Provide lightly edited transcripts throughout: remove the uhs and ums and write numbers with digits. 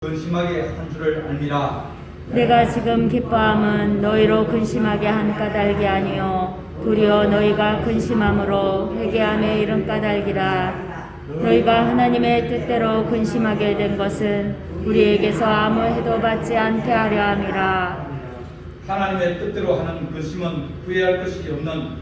근심하게 한 줄을 알미라. 내가 지금 기뻐함은 너희로 근심하게 한 까닭이 아니요 도리어 너희가 근심함으로 회개함에 이른 까닭이라. 너희가 하나님의 뜻대로 근심하게 된 것은 우리에게서 아무 해도 받지 않게 하려 함이라. 하나님의 뜻대로 하는 근심은 후회할 것이 없는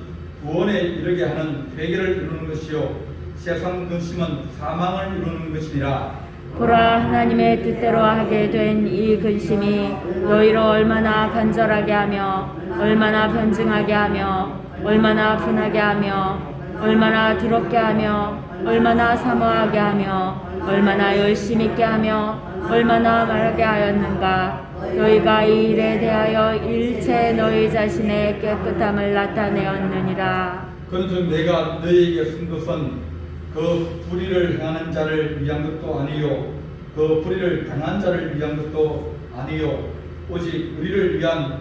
구원에 이르게 하는 회개를 이루는 것이요 세상 근심은 사망을 이루는 것이니라. 보라, 하나님의 뜻대로 하게 된 이 근심이 너희를 얼마나 간절하게 하며 얼마나 변증하게 하며 얼마나 분하게 하며 얼마나 두렵게 하며 얼마나 사모하게 하며 얼마나 열심 있게 하며 얼마나 말하게 하였는가. 너희가 이 일에 대하여 일체 너희 자신의 깨끗함을 나타내었느니라. 그런즉 내가 너희에게 쓴 것은 그 불의를 행하는 자를 위한 것도 아니요 그 불의를 당한 자를 위한 것도 아니요 오직 우리를 위한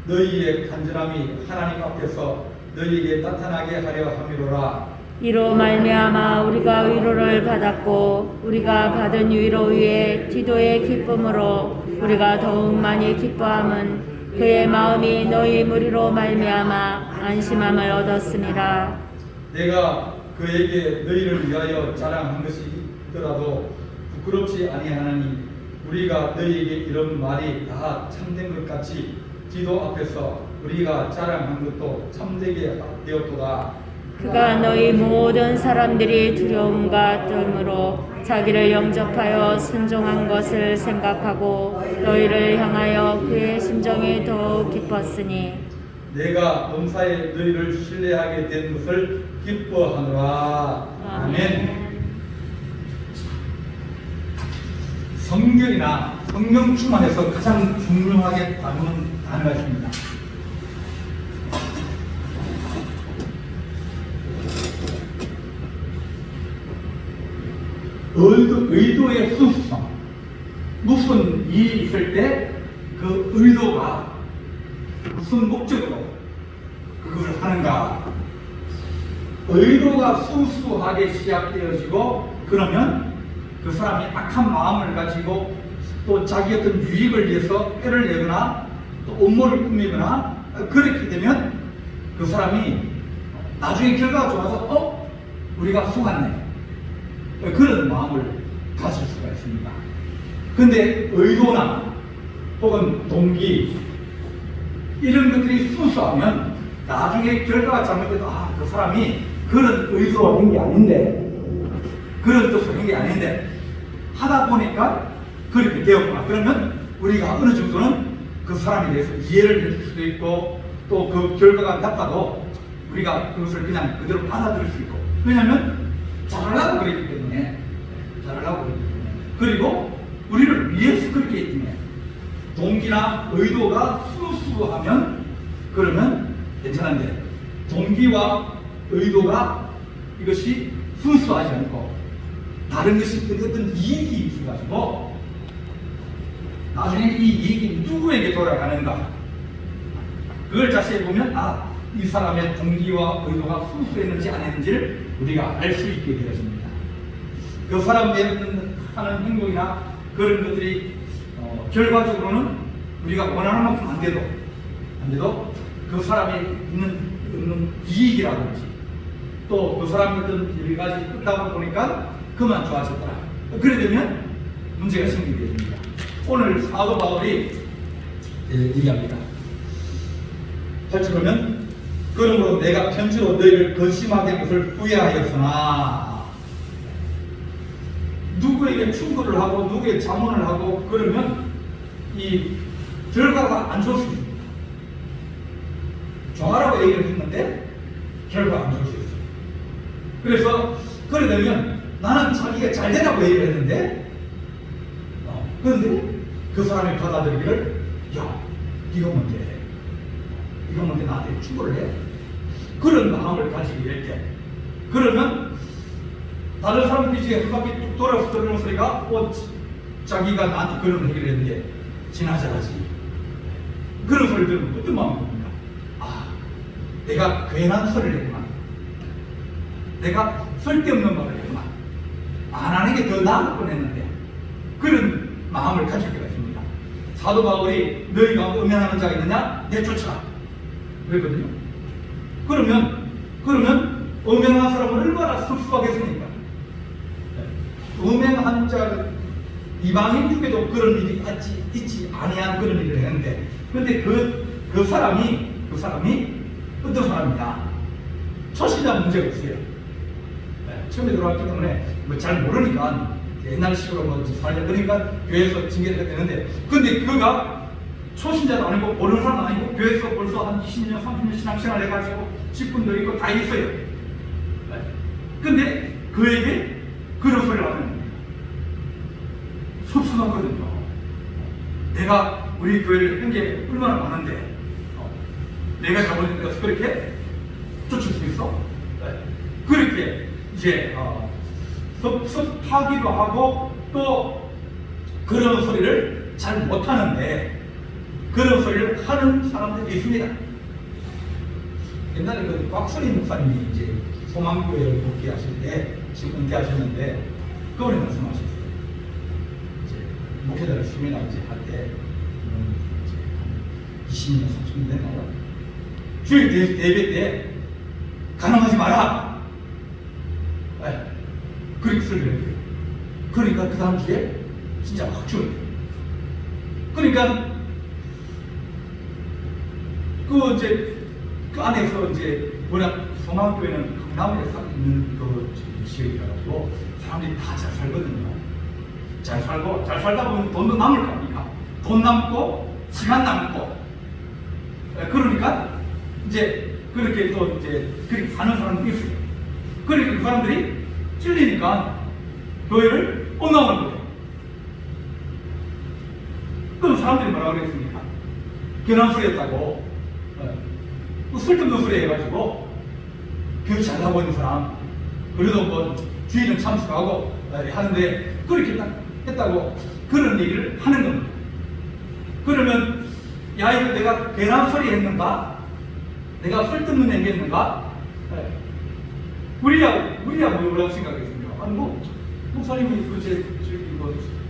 너희의 간절함이 하나님 앞에서 너희에게 나타나게 하려 함이로라. 이로 말미암아 우리가 위로를 받았고 우리가 받은 위로 위에 기도의 기쁨으로 우리가 더욱 많이 기뻐함은 그의 마음이 너희 무리로 말미암아 안심함을 얻었음이라. 내가 그에게 너희를 위하여 자랑한 것이 있더라도 부끄럽지 아니하나니 우리가 너희에게 이런 말이 다 참된 것 같이 기도 앞에서 우리가 자랑한 것도 참되게 되었도다. 그가 너희 모든 사람들이 두려움과 떨므로 자기를 영접하여 순종한 것을 생각하고 너희를 향하여 그의 심정이 더욱 깊었으니 내가 범사에 너희를 신뢰하게 된 것을 기뻐하노라. 아멘. 성경이나 성령 충만에서 가장 중요하게 다루는 단어가 있습니다. 의도의 순수성. 무슨 일이 있을 때 그 의도가 무슨 목적으로 그것을 하는가. 의도가 순수하게 시작되어지고 그러면 그 사람이 악한 마음을 가지고 또 자기 어떤 유익을 위해서 때를 내거나 또 음모를 꾸미거나 그렇게 되면 그 사람이 나중에 결과가 좋아서 우리가 속았네 그런 마음을 가질 수가 있습니다. 근데 의도나 혹은 동기 이런 것들이 순수하면 나중에 결과가 잘못돼도 그 사람이 그런 의도로 한 게 아닌데 그런 뜻으로 한 게 아닌데 하다 보니까 그렇게 되었구나. 그러면 우리가 어느 정도는 그 사람에 대해서 이해를 해줄 수도 있고 또 그 결과가 나빠도 우리가 그것을 그냥 그대로 받아들일 수 있고 왜냐하면 잘하려고 그랬기 때문에 그리고 우리를 위해서 그렇게 했기 때문에 동기나 의도가 순수하면 그러면 괜찮은데 동기와 의도가 이것이 순수하지 않고 다른 것이 어떤 이익이 있어가지고 나중에 이 이익이 누구에게 돌아가는가 그걸 자세히 보면 이 사람의 동기와 의도가 순수했는지 안 했는지를 우리가 알 수 있게 되어집니다. 그 사람의 하는 행동이나 그런 것들이 결과적으로는 우리가 원하는 만큼 안 돼도 그 사람이 있는 이익이라든지 또 그 사람이 어떤 여러 가지 끝나고 보니까 그만 좋아졌더라. 그래 되면 문제가 생기게 됩니다. 오늘 사도 바울이 얘기합니다. 8절 보면 그러므로 내가 편지로 너희를 근심하게 한 것을 후회하였으나 누구에게 충고를 하고 누구에게 자문을 하고 그러면 이 결과가 안 좋습니다. 좋아라고 얘기를 했는데 결과가 안 좋을 수 있어요. 그래서 그래 되면 나는 자기가 잘 되라고 얘기를 했는데 그런데 그 사람이 받아들이기를 이거 뭔데 나한테 충고를 해 그런 마음을 가지게 될 때 그러면 다른 사람들이 이제 한 바퀴 뚝 돌아서 들으는 소리가 자기가 나한테 그런 얘기를 했는데 지나자라지 그런 소리를 들으면 어떤 마음이 듭니까? 내가 괜한 소리를 했구나. 내가 쓸데없는 말을 했구나. 안 하는 게 더 나을 뻔했는데 그런 마음을 가질 때가 있습니다. 사도 바울이 너희가 음행하는 자가 있느냐 내쫓아라 그랬거든요. 그러면 음행한 사람은 얼마나 섭섭하겠습니까? 음행한 자 이방인 중에도 그런 일이 있지 아니한 그런 일을 했는데, 근데 그 사람이 어떤 사람이냐? 초신자 문제가 없어요. 처음에 들어왔기 때문에 뭐 잘 모르니까 옛날식으로 뭐 살려 그러니까 교회에서 징계를 했는데, 근데 그가 초신자도 아니고 모르는 사람도 아니고 교회에서 벌써 한 20년 30년 신앙생활 해가지고 직분도 있고 다 있어요. 근데 그에게 그런 소리를 하는 겁니다. 섭섭하거든요. 내가 우리 교회를 한 게 얼마나 많은데 내가 잘못해서 그렇게 쫓을 수 있어? 그렇게 이제 섭섭하기도 하고 또 그런 소리를 잘 못하는데 그런 소리를 하는 사람들이 있습니다. 옛날에 그 곽선희 목사님이 이제 소망교회를 복귀하실 때 지금 은퇴하셨는데 그분이 말씀하셨어요. 이제 목회자를 수면하 이제 할 때 20년 30년 됐나요? 주일 대회 때 가능하지 마라. 그렇게 소리를 해요. 그러니까 그 다음 주에 진짜 확 줄어요. 그러니까 그 안에서 이제 워낙 소망교회는 강남에 있는 그 지역이라고 사람들이 다 잘 살거든요. 잘 살다 보면 돈도 남을 거 아닙니까? 돈 남고 시간 남고 그러니까 이제 그렇게 또 이제 그렇게 사는 사람들이 있어요. 그러니까 그 사람들이 찔리니까 교회를 엉망하는 거예요. 그럼 사람들이 뭐라고 그랬습니까? 개난소리였다고 쓸데없는 소리 해가지고 교회 잘 나오고 있는 사람 그래도 뭐 주일은 참석하고 하는데 그렇게 했다고 그런 얘기를 하는 겁니다. 그러면 야 이거 내가 괜한 소리 했는가? 내가 쓸데없는 얘기 했는가? 우리야 뭐라고 생각했습니까? 아니 뭐 목사님이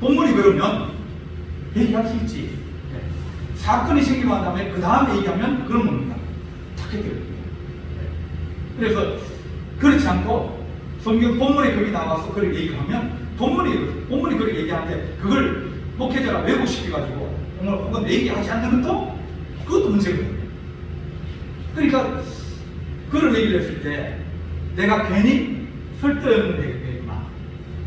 본문이 그러면 얘기할 수 있지. 사건이 생기고 난 다음에 그 다음에 얘기하면 그런 겁니다. 착해들어요. 그래서 그렇지 않고 성경 본문에 거기 나와서 그렇게 얘기하면 본문이 그렇게 얘기하는데 그걸 목회자가 왜곡시켜가지고 혹은 얘기하지 않는 것도 그것도 문제거든요. 그러니까 그런 얘기를 했을 때 내가 괜히 쓸데없는 얘기구나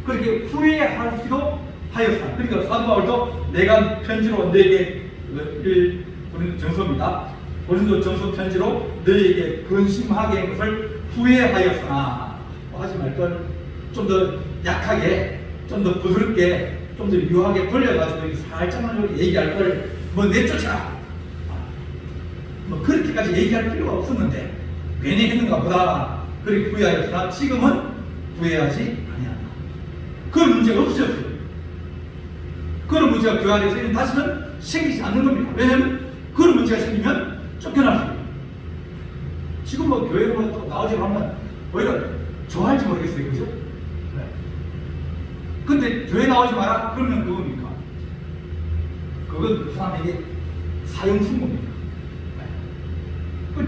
그렇게 후회하기도 하였다. 그러니까 사도 바울도 내가 편지로 너에게 고린도 전서입니다. 고린도 전서 편지로 너에게 근심하게 한 것을 후회하였으나 하지 말 걸 좀 더 약하게, 좀 더 부드럽게, 좀 더 유하게 돌려가지고 살짝만 얘기할 걸 뭐 내쫓아라. 뭐 그렇게까지 얘기할 필요가 없었는데 괜히 했는가 보다 그렇게 후회하였으나 지금은 후회하지 아니한다. 그런 문제가 없어졌어요. 그런 문제가 교회 안에서 다시는 생기지 않는 겁니다. 왜냐하면 그런 문제가 생기면 쫓겨날 수 있어요. 지금 뭐 교회로 또 나오지 않으면 오히려 좋아할지 모르겠어요. 그죠? 네. 근데 교회 나오지 마라? 그러면 그겁니까? 그건 그 사람에게 사형승고입니다. 네.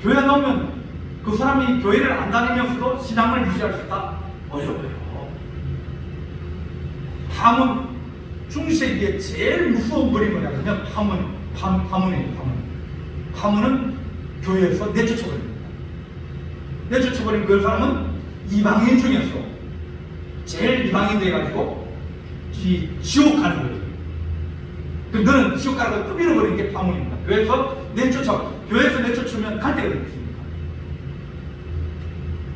교회 나오면 그 사람이 교회를 안 다니면서도 신앙을 유지할 수 있다? 어려워요. 파문, 중세기에 제일 무서운 벌이 뭐냐면 파문이에요. 파문은 교회에서 내쫓아버립니다. 내쫓아버린 그 사람은 이방인 중에서 제일 이방인 돼가지고 지옥 가는 거예요. 너는 지옥 가라고 또 밀어버리는 게 파문입니다. 교회에서 내쫓으면 갈 데가 있습니다.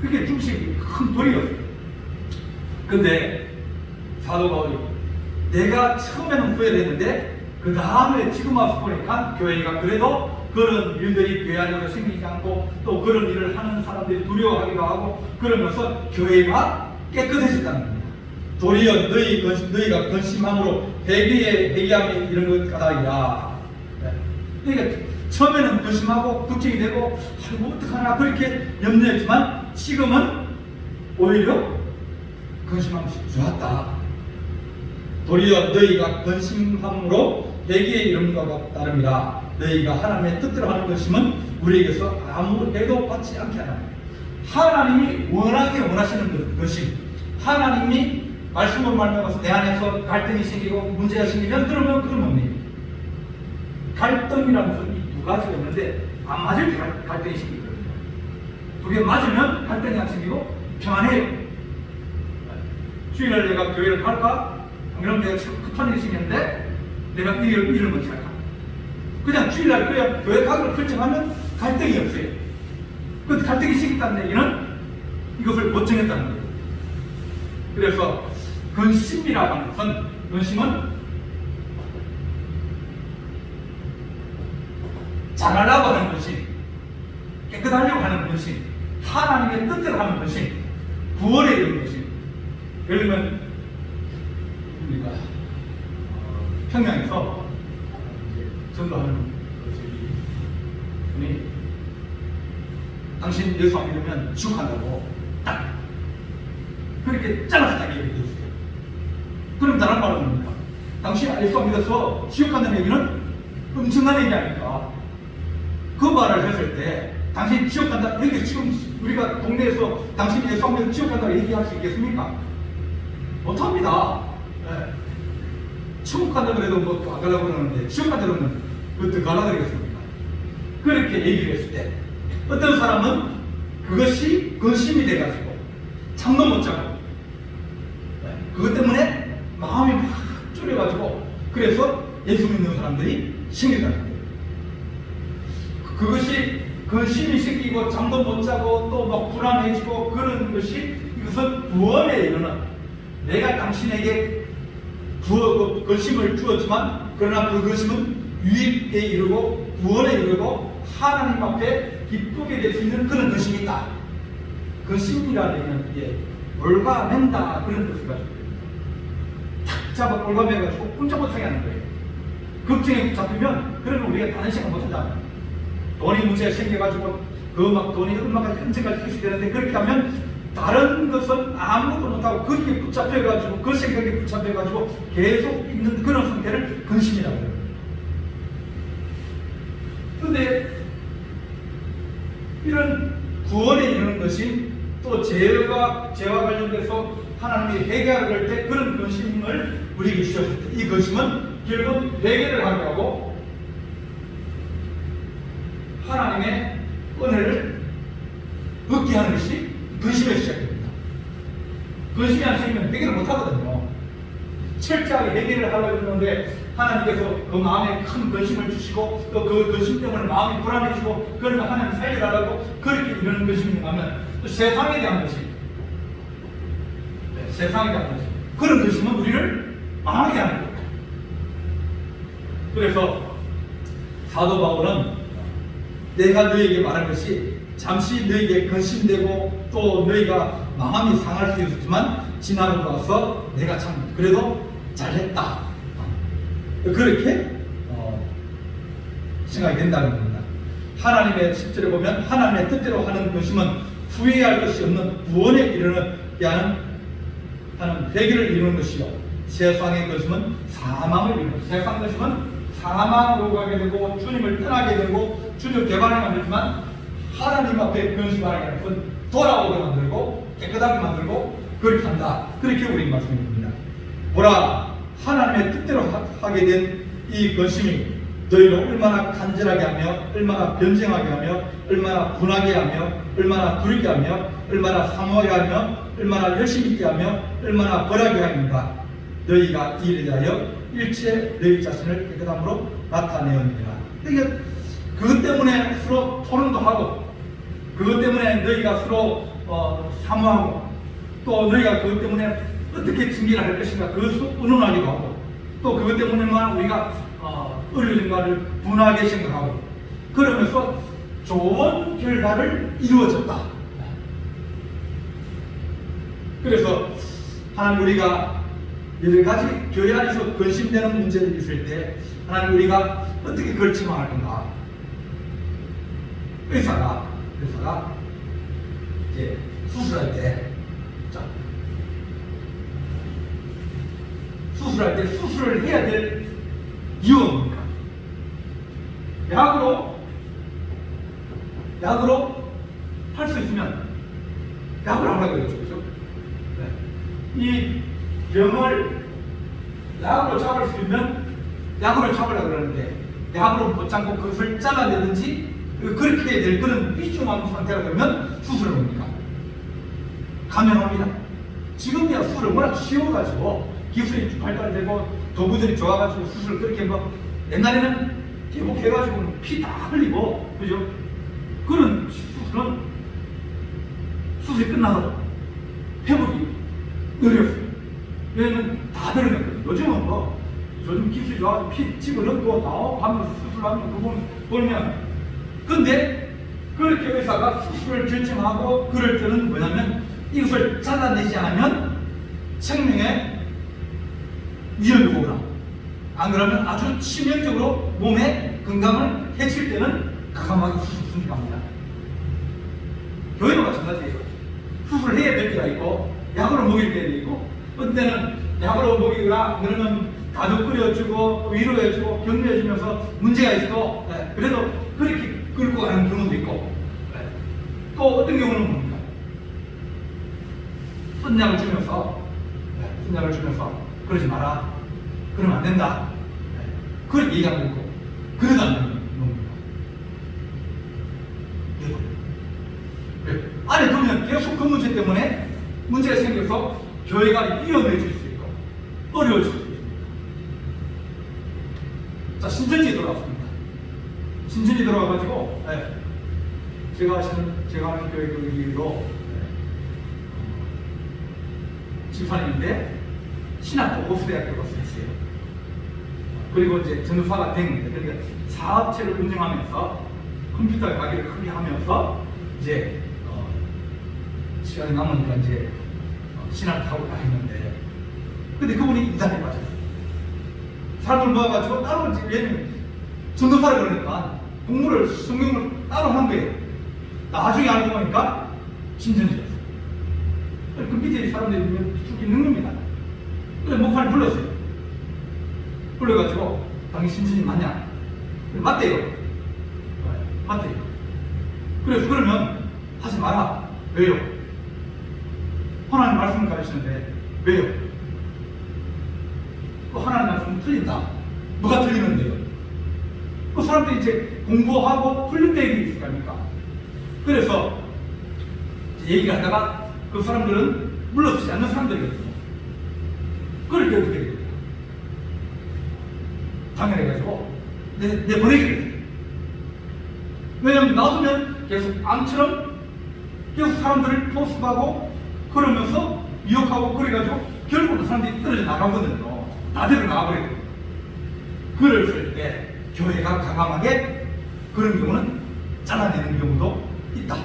그게 중세기 큰 벌이었어요. 근데 사도 바울이 내가 처음에는 후회를 했는데 그 다음에 지금 와서 보니까 교회가 그래도 그런 일들이 교회 안에서 생기지 않고 또 그런 일을 하는 사람들이 두려워하기도 하고 그러면서 교회가 깨끗해졌다는 겁니다. 도리어 너희가 근심함으로 회개함이 이런 것 까닭이라. 그러니까 처음에는 근심하고 걱정이 되고 아이고 어떡하나 그렇게 염려했지만 지금은 오히려 근심하면서 좋았다. 도리어 너희가 근심함으로 회개에 이른 것과 따름이라. 너희가 하나님의 뜻대로 하는 것이면 우리에게서 아무 해도 받지 않게 하라. 하나님이 원하시는 것이, 하나님이 말씀으로 말미암아서 내 안에서 갈등이 생기고 문제가 생기면 그러면 뭡니까? 갈등이라는 것은 이 두 가지가 있는데 안 맞을 때 갈등이 생기거든요. 두 개 맞으면 갈등이 안 생기고 평안해요. 주일날 내가 교회를 갈까? 그럼 내가 지금 급한 일이 생겼는데 내가 일을 먼저 할까? 그냥 주일날 교회 가기로 결정하면 갈등이 없어요. 그 갈등이 생겼다는 얘기는 이것을 못 정했다는 거예요. 그래서 근심이라고 하는 것은, 근심은 잘하려고 하는 것이, 깨끗하려고 하는 것이, 하나님의 뜻대로 하는 것이, 구원에 이르는 것이. 예를 들면 우리가 평양에서 전도하는 분이 당신 예수 안 믿으면 지옥한다고 딱 그렇게 잘라서 딱 얘기해 주세요. 그럼 다른 말은 뭡니까? 당신 예수 안 믿어서 지옥한다는 얘기는 엄청난 얘기 아닙니까? 그 말을 했을 때 당신 지옥한다, 여기 지금 우리가 동네에서 당신 예수 안 믿어서 지옥한다고 얘기할 수 있겠습니까? 못합니다. 네. 지옥 간다 그래도 뭐 안 가려고 그러는데 지옥 간다 그러면 어떻게 가려고 그러겠습니까? 그렇게 얘기를 했을 때 어떤 사람은 그것이 근심이 돼가지고 잠도 못 자고, 그것 때문에 마음이 막 졸여가지고 그래서 예수 믿는 사람들이 생긴다는 거예요. 그것이 근심이 생기고 잠도 못 자고 또 막 불안해지고 그런 것이, 이것은 구원에 이르는, 내가 당신에게 근심을 주었지만 그러나 그 근심은 유익에 이르고 구원에 이르고 하나님 앞에 기쁘게 될 수 있는 그런 근심이 있다. 근심이라는 얘기는 이게 올가맨다 그런 뜻을 가지고 탁 잡아 올가매가지고 꼼짝 못하게 하는 거예요. 걱정에 잡히면 그러면 우리가 다른 생각 못한다. 돈이 문제가 생겨가지고 그 막 돈이 얼마까지 언제까지 있어야 되는데 그렇게 하면 다른 것은 아무것도 못하고 거기에 붙잡혀가지고 그 생각에 붙잡혀가지고 계속 있는 그런 상태를 근심이라고 해요. 그런데 이런 구원에 이르는 것이 또 죄와 관련돼서 하나님이 회개하게 할 때 그런 근심을 우리에게 주셨을 때 이 근심은 결국 회개를 하게 하고 하나님의 은혜를 얻게 하는 것이 근심에서 시작됩니다. 근심이 안 생기면 회개를 못 하거든요. 철저하게 회개를 하려고 했는데 하나님께서 그 마음에 큰 근심을 주시고 또 그 근심 때문에 마음이 불안해지고 그러면 하나님 살려달라고 그렇게 이러는 근심이 나면 또 세상에 대한 것이, 세상에 대한 것이, 그런 근심은 우리를 망하게 하는 거예요. 그래서 사도 바울은 내가 너희에게 말한 것이 잠시 너희에게 근심되고 또 너희가 마음이 상할 수 있었지만 지나고 나서 내가 참 그래도 잘했다, 그렇게 생각이 된다는 겁니다. 하나님의 10절에 보면 하나님의 뜻대로 하는 것이면 후회할 것이 없는 구원에 이르게 하는 회개를 이루는 것이요, 세상의 것이면 사망을 이루는 것이요. 세상 것이면 사망으로 가게 되고 주님을 떠나게 되고 주님 개발하게 만들지만 하나님 앞에 근심하게 하는 것은 돌아오게 만들고 깨끗하게 만들고 그렇게 한다. 그렇게 우리 말씀입니다. 보라, 하나님의 뜻대로 하게 된 이 근심이 너희를 얼마나 간절하게 하며 얼마나 변증하게 하며 얼마나 분하게 하며 얼마나 두렵게 하며 얼마나 사모하게 하며 얼마나 열심히 있게 하며 얼마나 벌하게 하는가. 너희가 이 일에 대하여 일체 너희 자신을 깨끗함으로 나타내었느니라. 그러니까 그것 때문에 서로 토론도 하고 그것 때문에 너희가 서로 사모하고 또 너희가 그것 때문에 어떻게 징계를 할 것인가 그것을 의논하기도 하고 또 그것 때문에만 우리가 어려운가를 분하게 생각하고 그러면서 좋은 결과를 이루어졌다. 그래서 하나님 우리가 여러 가지 교회 안에서 근심되는 문제들이 있을 때 하나님 우리가 어떻게 그걸 처방할 건가? 의사가 이제 수술할 때 수술할 때 수술을 해야 될 이유가 뭡니까? 약으로 할 수 있으면 약을 하라고 그랬죠. 그죠? 네. 이 병을 약으로 잡을 수 있으면 약으로 잡으려고 그러는데 약으로 못 잡고 그것을 잘라내든지 그렇게 해야 될 그런 위중한 상태가 되면 수술을 합니까? 감염합니다. 지금이야 수술을 워낙 쉬워가지고 기술이 발달되고 도구들이 좋아가지고 수술을 그렇게 뭐 옛날에는 개복해가지고 피 다 흘리고 그죠? 그런 수술은 수술이 끝나서 회복이 느렸어요. 왜냐면 다 들어갔거든요. 요즘은 뭐 요즘 기술이 좋아서 피 집어넣고 나오고 하면서 수술하면 그거 보면 근데 그렇게 의사가 수술을 결정하고 그럴 때는 뭐냐면 이것을 잘라내지 않으면 생명의 위험이 오거나 안 그러면 아주 치명적으로 몸의 건강을 해칠 때는 과감하게 수술을 선택합니다. 교회도 마찬가지예요. 수술을 해야 될 때가 있고 약으로 먹일 때도 있고 어떤 때는 약으로 먹이거나 그러면 가족 끓여주고 위로해주고 격려해주면서 문제가 있어도 그래도 그렇게 끌고 가는 경우도 있고 또 어떤 경우는 뭡니까? 선약을 주면서 그러지 마라. 그러면 안 된다. 그렇게 얘기하고 있고 그래도 안 되는 겁니다. 안에 두면 계속 그 문제 때문에 문제가 생겨서 교회가 위험해질 수 있고 어려워질 수 있습니다. 자, 신천지에 돌아왔습니다. 신천지 들어와가지고 제가 하는 교회 거기로 집사님인데 신학교 오수대학교 가서 했어요. 그리고 이제 전도사가 됐는데 그러니까 사업체를 운영하면서 컴퓨터 가게를 크게 하면서 이제 시간이 남으니까 이제 신학을 하고 다녔는데 근데 그분이 이단에 빠졌어요. 사람을 모아가지고 따로 얘는 전도사를 그러니까 공부를 성경을 따로 한 거예요. 나중에 알고 보니까 신천지였어요. 그 밑에 사람들이 쭉 있는 겁니다. 그래서 목사님 불렀어요. 불러가지고 당신 신천지 맞냐? 맞대요. 맞대요. 그래서 그러면 하지 마라. 왜요? 하나님 말씀을 가르치는데 왜요? 그 하나님 말씀은 틀린다. 뭐가 틀리는데요? 그 사람들이 이제 공부하고 풀린 때가 있을 거 아닙니까? 그래서 얘기를 하다가 그 사람들은 물러서지 않는 사람들이거든요. 그렇게 어떻게 됩니까? 당연해가지고 내보내기로 했어요. 왜냐면 놔두면 계속 암처럼 계속 사람들을 포섭하고 그러면서 미혹하고 그래가지고 결국은 사람들이 떨어져 나가거든요. 나대로 나가버리거든요. 그랬을 때 교회가 과감하게 그런 경우는 잘라내는 경우도 있다.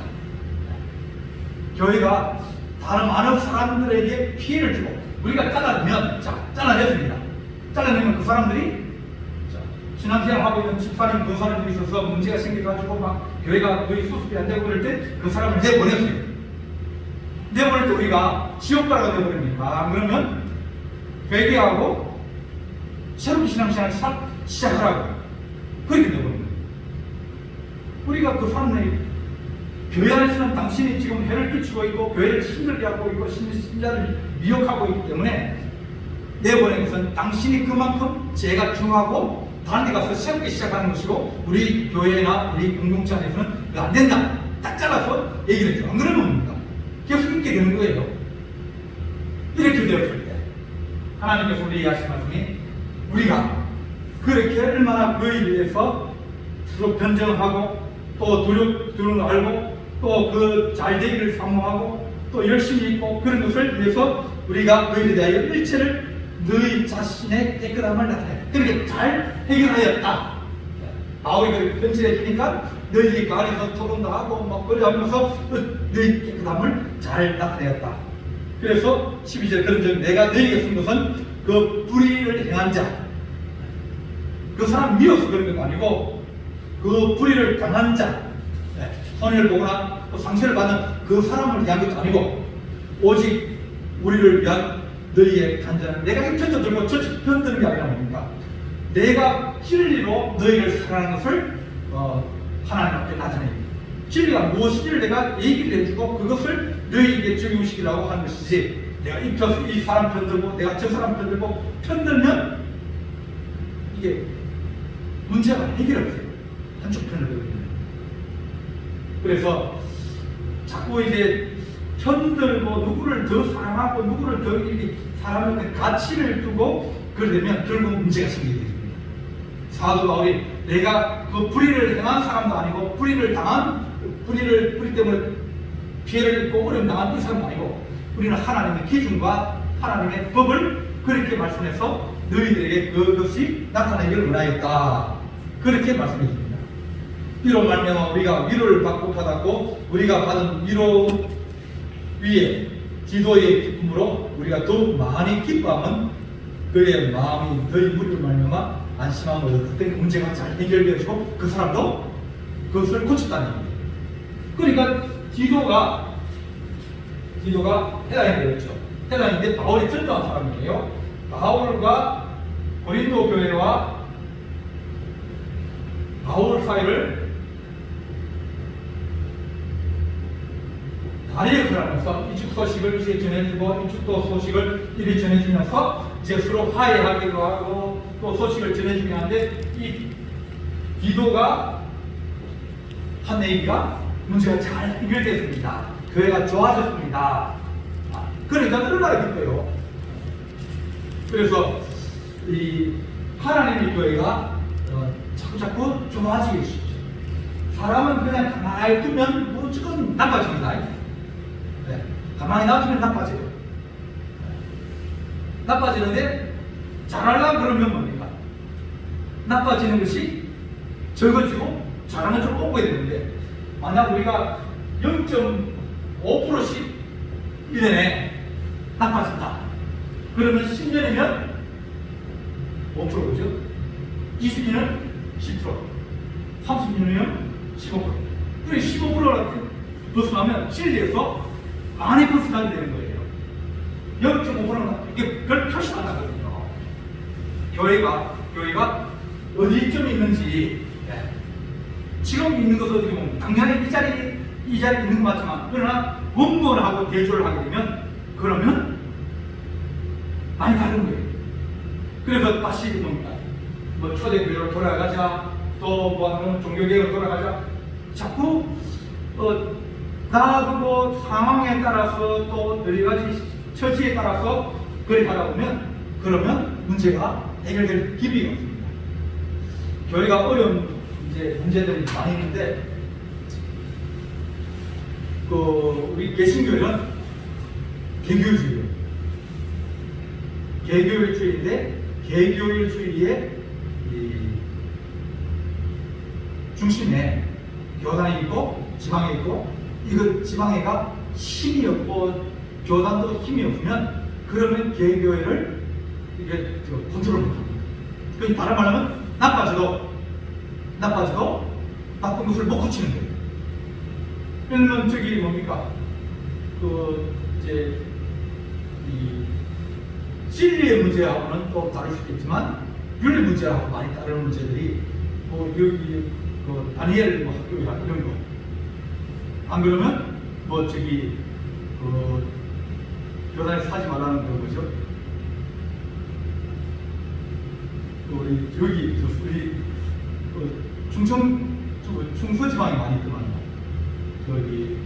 교회가 다른 많은 사람들에게 피해를 주고 우리가 잘라내면 잘라냈습니다. 잘라내면 그 사람들이 신앙생활하고 있는 집사님 그 사람들이 있어서 문제가 생겨가지고 막 교회가 거의 수습이 안 되고 그럴 때 그 사람을 내보냈어요. 내보낼 때 우리가 지옥가라가 되어버립니다. 그러면 회개하고 새롭게 신앙생활을 시작하라고 그렇게 되어버립니다. 우리가 그 사람들이 교회 안에서는 당신이 지금 해를 끼치고 있고 교회를 힘들게 하고 있고 신자를 미혹하고 있기 때문에 내보낸 것은 당신이 그만큼 죄가 중하고 다른 데 가서 새롭게 시작하는 것이고 우리 교회나 우리 공동체 안에서는 그거 안 된다. 딱 잘라서 얘기를 해줘. 안 그러면 뭡니까? 계속 있게 되는 거예요. 이렇게 되었을 때 하나님께서 우리에게 하신 말씀이 우리가 그렇게 얼마나 그 일에 대해서 서로 변정하고 또 두려움을 알고 또 그 잘되기를 사모하고 또 열심히 있고 그런 것을 위해서 우리가 그 일에 대하여 일체를 너희 자신의 깨끗함을 나타내 그렇게 잘 해결하였다. 바울이 그렇게 편지해 주니까 너희 그 안에서 토론도 하고 막 그래 하면서 너희 깨끗함을 잘 나타내었다. 그래서 12절 그런 점 내가 너희에게 쓴 것은 그 불의를 행한 자 그 사람 미워서 그런 건 아니고 그 불의를 당한 자 손해를 보거나 또 상처를 받는 그 사람을 위한 것도 아니고 오직 우리를 위한 너희의 간절한 내가 편들 들고 저쪽 편드는 게 아니라 뭡니까? 내가 진리로 너희를 사랑하는 것을 하나님 앞에 나타냅니다. 진리가 무엇인지를 내가 얘기를 해주고 그것을 너희에게 적용시키려고 하는 것이지, 내가 이 사람 편들고 내가 저 사람 편들고 편들면 이게 문제가 해결없어요. 한쪽 편을 들거든요. 그래서 자꾸 이제 편들고 누구를 더 사랑하고 누구를 더 이렇게 사람의 가치를 두고 그러려면 결국 문제가 생기게 됩니다. 사도 바울이 내가 그 불의를 행한 사람도 아니고 불의 때문에 피해를 입고 어려움 당한 이 사람도 아니고 우리는 하나님의 기준과 하나님의 법을 그렇게 말씀해서 너희들에게 그것이 나타나기를 원하였다. 그렇게 말씀해 줍니다. 이로 말미암아 우리가 위로를 받고 우리가 받은 위로 위에 기도의 기쁨으로 우리가 더욱 많이 기뻐하면 그의 마음이 너희 무리로 말미암아 안심함으로 그때 문제가 잘 해결되어지고 그 사람도 그것을 고쳤다는 얘기입니다. 그러니까 디도가 해당이되었죠. 해당인데 바울이 전도한 사람이에요. 바울과 고린도 교회와 바울 사이를 다리에 걸으면서 이쪽 소식을 이제 전해주고 이쪽도 소식을 이리 전해주면서 이제 서로 화해하기도 하고 또 소식을 전해주긴 하는데 이 기도가 한 얘기가 문제가 잘 해결됐습니다. 교회가 좋아졌습니다. 그러니까 얼마나 기뻐요. 그래서 이 하나님의 교회가 자꾸 좋아지게 싶죠. 사람은 그냥 가만히 두면 무조건 나빠집니다. 네. 가만히 놔두면 나빠져요. 나빠지는데 잘하려고 그러면 뭡니까? 나빠지는 것이 적어지고 잘하는 좀 오고 있는데, 만약 우리가 0.5%씩 1년에 나빠진다. 그러면 10년이면 5%죠. 20년은 10%, 30년이면 15%. 그래 15%를 벗어나면 진리에서 많이 벗어나게 되는 거예요. 0.5%는 이게 별 표시가 안 나거든요. 교회가 어디쯤 있는지, 지금 있는 것은 어떻게 보면 당연히 이 자리에 있는 것 같지만, 그러나 원본하고 대조를 하게 되면 그러면 많이 다른 거예요. 그래서 다시 뭡니까? 뭐 초대교회로 돌아가자, 또 뭐 하는 종교개혁으로 돌아가자. 자꾸 나도 뭐 상황에 따라서 또 여러 가지 처지에 따라서 그렇게 하다 보면 그러면 문제가 해결될 기미가 없습니다. 교회가 어려운 이제 문제들이 많이 있는데, 우리 개신교회는 개교일주의예요. 개교일주의인데 개교일주의의 중심에 교단이 있고 지방에 있고, 이거 지방에가 힘이 없고 교단도 힘이 없으면 그러면 개교회를 이게 컨트롤 못합니다. 그 다른 말로 하면 나빠져도 나쁜 것을 못 고치는 거예요. 그러면 저기 뭡니까? 이제 이 진리의 문제하고는 또 다를 수 있겠지만 윤리 문제하고 많이 다른 문제들이 뭐 여기 다니엘 뭐 학교나 이런 거, 안 그러면 뭐 저기 교단에서 하지 말라는 거 뭐죠? 우리 여기 우리 충서 지방에 많이 있더만, 저기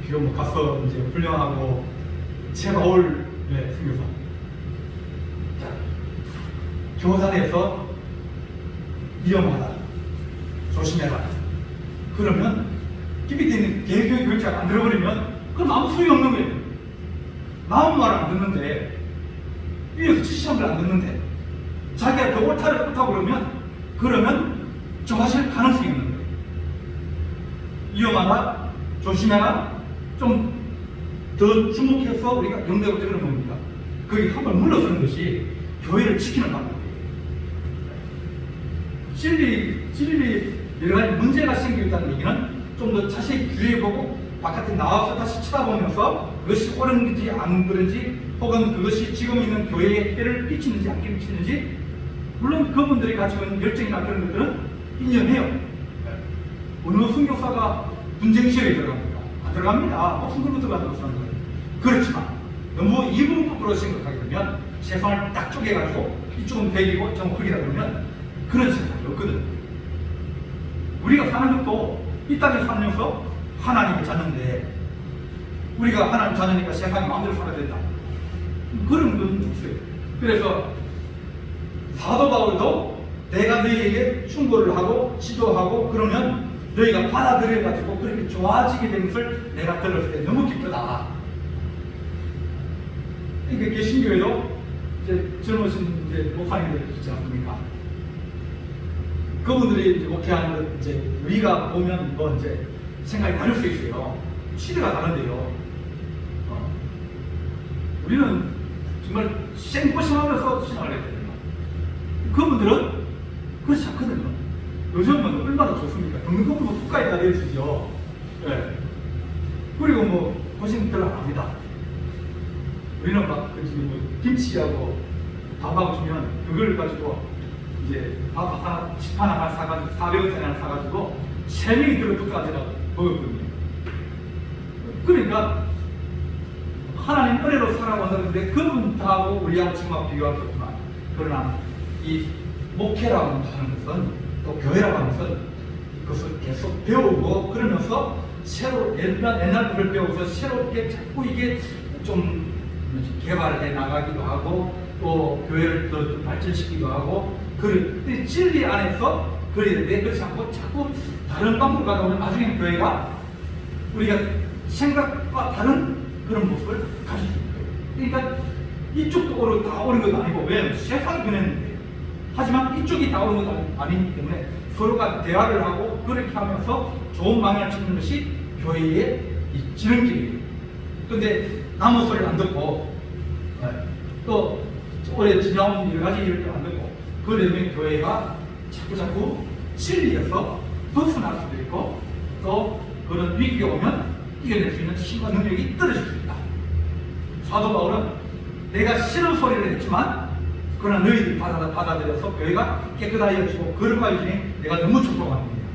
비록 뭐 가서 이제 훈련하고 최바울 선교사, 자 교단에서 위험하다, 조심해라. 그러면 깊이 있는 개교의 교육자가 안 들어버리면 그럼 아무 소용이 없는 거예요. 마음 말 안 듣는데, 위에서 지시한 걸 안 듣는데 자기가 더 옳다고 그러면 좋아질 가능성이 있는 거예요. 위험하다, 조심해라, 좀 더 주목해서 우리가 경대하고 그러는 겁니다. 거기 한번 물러서는 것이 교회를 지키는 방법이에요. 진리 여러 가지 문제가 생기고 있다는 얘기는 좀 더 자세히 주의해보고 바깥에 나와서 다시 쳐다보면서 그것이 옳은지 안 그런지 혹은 그것이 지금 있는 교회에 해를 끼치는지 안 끼치는지, 물론 그분들이 가지고 있는 열정이나 그런 것들은 인정해요. 어느 선교사가 분쟁 시험에 들어갑니까? 안 들어갑니다. 목숨 걸고 들어가는 것은 거예요. 그렇지만 너무 이분법으로 생각하게 되면 세상을 딱 쪼개가지고 이쪽은 백이고 이쪽은 흑이다 그러면 그런 세상이 없거든. 우리가 사는 것도 이 땅에 살면서 하나님을 찾는데, 우리가 하나님 찾으니까 세상이 마음대로 살아야 된다, 그런 건 없어요. 그래서 사도 바울도 내가 너희에게 충고를 하고 지도하고 그러면 너희가 받아들여가지고 그렇게 좋아지게 된 것을 내가 들었을 때 너무 기쁘다. 그러니까 개신교회도 이제 젊으신 이제 목사님들 있지 않습니까? 그분들이 이제 목회하는 것 이제 우리가 보면 뭐 이제 생각이 다를 수 있어요. 시대가 다른데요. 우리는 정말 생고생하면서 신앙을 해야 됩니다. 그분들은 그렇지 않거든요. 요즘은 얼마나 좋습니까? 듣는 것도 국가에다 내주죠. 네. 그리고 뭐 고생 별로 안 합니다. 우리는 막 뭐 김치하고 밥하고 주면 그걸 가지고 이제 밥 하나, 식 하나 사가지고 400원짜리 하나 사가지고 3명이 들어붙어가지고 먹었거든요. 그러니까 하나님 은혜로 살아간다는데 그분하고 우리하고 지금 비교할 수 없지만, 그러나 이 목회라고 하는 것은, 또 교회라고 하는 것은 그것을 계속 배우고 그러면서 새로 옛날 것을 배워서 새롭게 자꾸 이게 좀 개발해 나가기도 하고 또 교회를 더 발전시키기도 하고, 그 진리 안에서 그래야 그렇지 않고 자꾸 다른 방법을 가져오면 나중에 교회가 우리가 생각과 다른 그런 모습을 가질 수 있는 거예요. 그러니까 이쪽도 다 옳은 건 아니고, 왜냐하면 세상이 변했는데, 하지만 이쪽이 다 옳은 건 아니기 때문에 서로가 대화를 하고 그렇게 하면서 좋은 방향을 찾는 것이 교회의 이 지름길이에요. 그런데 남의 소리를 안 듣고 또 오래 지나온 여러 가지 일을 안 듣고 그러면 교회가 자꾸 진리에서 벗어날 수도 있고, 또 그런 위기가 오면 이겨낼 수 있는 힘과 능력이 떨어질 수 있다. 사도 바울은 내가 싫은 소리를 했지만 그러나 너희들이 받아들여서 교회가 깨끗하여지고 거룩하여 지니 내가 너무 축복합니다.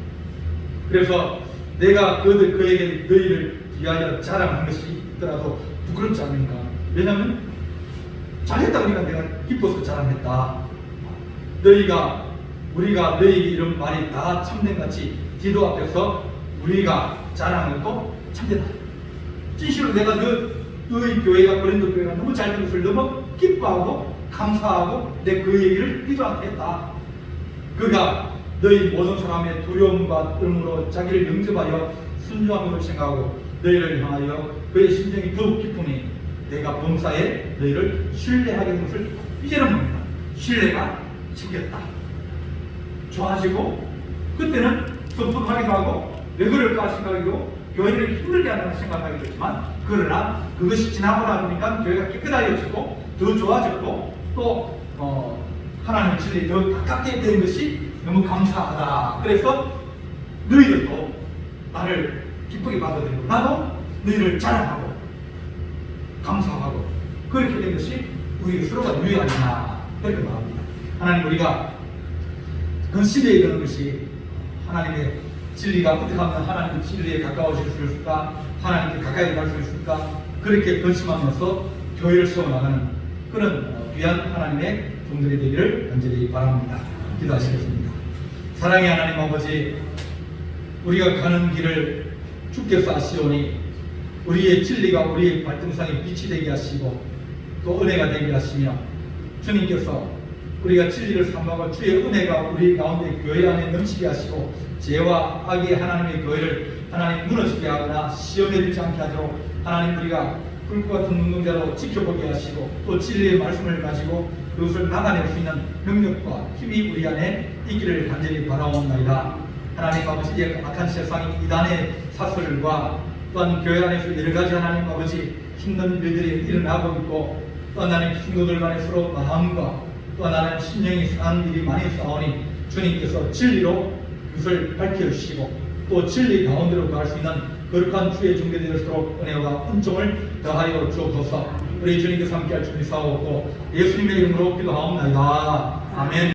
그래서 내가 그에게 너희를 위하여 자랑하는 것이 있더라도 부끄럽지 않으니까. 왜냐하면 잘했다 그러니까 내가 기뻐서 자랑했다. 우리가 너희 이런 말이 다 참된같이 기도 앞에서 우리가 자랑하는 것도 참되다. 진실로 내가 너희 교회가 고린도 교회가 너무 잘 된 것을 너무 기뻐하고 감사하고 내 그 얘기를 기도한테 했다. 그가 너희 모든 사람의 두려움과 떨므로 자기를 영접하여 순종한 것을 생각하고 너희를 향하여 그의 심정이 더욱 깊으니 내가 범사에 너희를 신뢰하게 된 것을 이제는 봅니다. 신뢰가 생겼다. 좋아지고, 그때는 섭섭하기도 하고 왜 그럴까 생각하고 교회를 힘들게 한다는 생각하기도 했지만, 그러나 그것이 지나고 나니까 교회가 깨끗하여지고 더 좋아졌고 또 하나님의 진리에 더 가깝게 된 것이 너무 감사하다. 그래서 너희들도 나를 기쁘게 받아들이고 나도 너희를 자랑하고 감사하고 그렇게 된 것이 우리 서로가 유의하리나, 그렇게 말합니다. 하나님, 우리가 근심에 이르는 것이 하나님의 진리가 어떻게 하면 하나님의 진리에 가까워질 수 있을까, 하나님께 가까이 갈 수 있을까, 그렇게 근심하면서 교회를 세워나가는 그런 귀한 하나님의 종들이 되기를 간절히 바랍니다. 기도하시겠습니다. 사랑의 하나님 아버지, 우리가 가는 길을 주께서 아시오니 우리의 진리가 우리의 발등상에 빛이 되게 하시고 또 은혜가 되게 하시며, 주님께서 우리가 진리를 삼가고 주의 은혜가 우리 가운데 교회 안에 넘치게 하시고 죄와 악의 하나님의 교회를 하나님 무너지게 하거나 시험에 들지 않게 하도록 하나님 우리가 불과 같은 눈동자로 지켜보게 하시고 또 진리의 말씀을 가지고 그것을 막아낼 수 있는 능력과 힘이 우리 안에 있기를 간절히 바라옵나이다. 하나님 아버지, 악한 세상이 이단의 사슬과 또한 교회 안에서 여러 가지 하나님 아버지 힘든 일들이 일어나고 있고, 또 하나님 친구들 간에 서로 마음과 또 하나님 심령이 상한 일이 많이 싸우니 주님께서 진리로 그것을 밝혀주시고 또 진리 가운데로 갈 수 있는 거룩한 주의 종교되도록 은혜와 은총을 더하여 주옵소서. 우리 주님께서 함께할 줄을 믿사옵고 예수님의 이름으로 기도하옵나이다. 아멘.